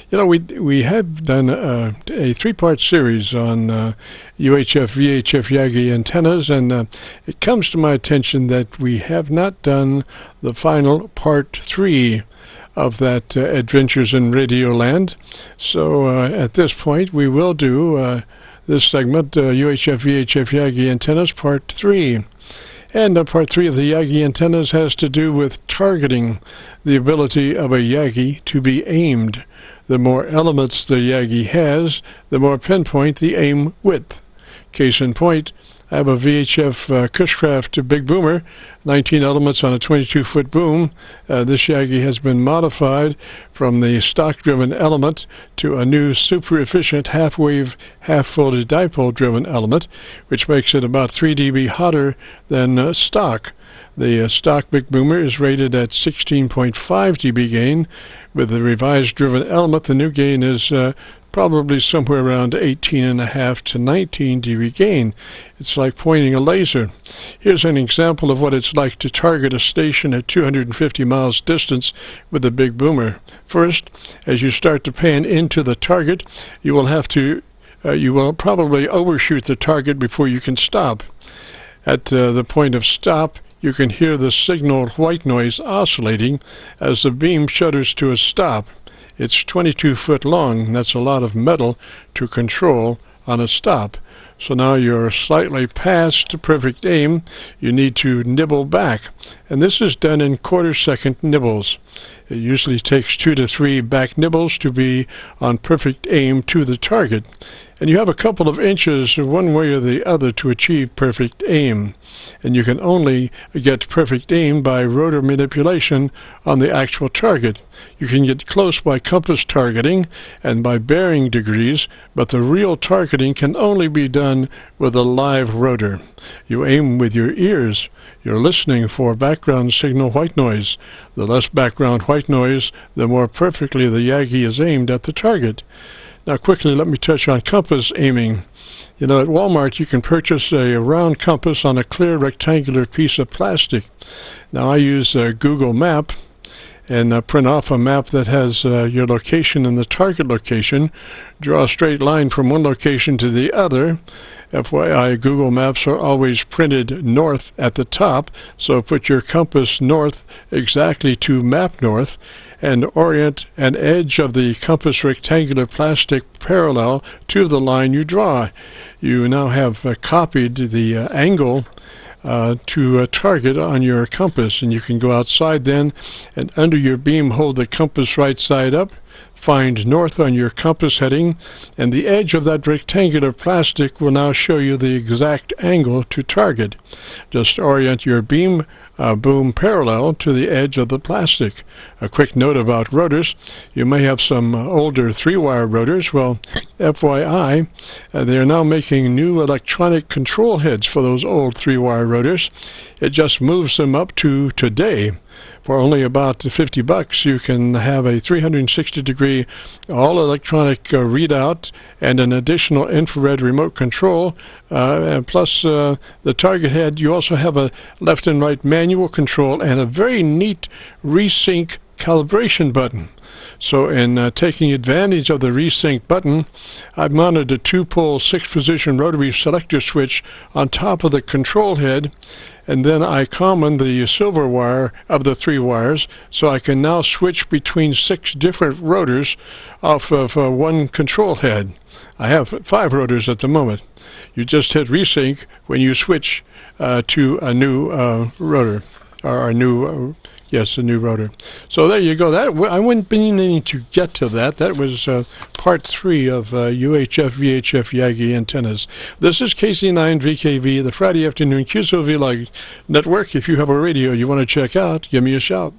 we have done a three-part series on UHF, VHF Yagi antennas, and it comes to my attention that we have not done the final part 3 of that Adventures in Radio Land. So at this point, we will do this segment, UHF, VHF Yagi antennas, part 3. And part 3 of the Yagi antennas has to do with targeting, the ability of a Yagi to be aimed. The more elements the Yagi has, the more pinpoint the aim width. Case in point, I have a VHF Cushcraft big boomer, 19 elements on a 22-foot boom. This Yagi has been modified from the stock-driven element to a new super-efficient half-wave, half-folded dipole-driven element, which makes it about 3 dB hotter than stock. The stock big boomer is rated at 16.5 dB gain. With the revised driven element, the new gain is probably somewhere around 18.5 to 19 dB gain. It's like pointing a laser. Here's an example of what it's like to target a station at 250 miles distance with a big boomer. First, as you start to pan into the target, you will probably overshoot the target before you can stop. At the point of stop, you can hear the signal white noise oscillating as the beam shudders to a stop. It's 22 foot long. That's a lot of metal to control on a stop. So now you're slightly past perfect aim. You need to nibble back. And this is done in quarter-second nibbles. It usually takes 2 to 3 back nibbles to be on perfect aim to the target. And you have a couple of inches one way or the other to achieve perfect aim. And you can only get perfect aim by rotor manipulation on the actual target. You can get close by compass targeting and by bearing degrees, but the real targeting can only be done with a live rotor. You aim with your ears. You're listening for background signal white noise. The less background white noise, the more perfectly the Yagi is aimed at the target. Now quickly, let me touch on compass aiming. At Walmart you can purchase a round compass on a clear rectangular piece of plastic. Now I use Google Map and print off a map that has your location and the target location. Draw a straight line from one location to the other. FYI, Google Maps are always printed north at the top, so put your compass north exactly to map north and orient an edge of the compass rectangular plastic parallel to the line you draw. You now have copied the angle to a target on your compass, and you can go outside then and under your beam hold the compass right side up, find north on your compass heading, and the edge of that rectangular plastic will now show you the exact angle to target. Just orient your beam boom parallel to the edge of the plastic. A quick note about rotors. You may have some older 3-wire rotors. Well, FYI, they are now making new electronic control heads for those old 3-wire rotors. It just moves them up to today. For only about $50, you can have a 360-degree all-electronic readout and an additional infrared remote control. And plus the target head, you also have a left and right manual control and a very neat resync calibration button. So in taking advantage of the resync button, I've mounted a 2-pole 6-position rotary selector switch on top of the control head, and then I common the silver wire of the 3 wires, so I can now switch between 6 different rotors off of one control head. I have 5 rotors at the moment. You just hit resync when you switch to a new rotor, or a new a new rotor. So there you go. I wouldn't be needing to get to that. That was part 3 of UHF, VHF Yagi antennas. This is Qso-9VKV, the Friday afternoon Qso-Vlog network. If you have a radio you want to check out, give me a shout.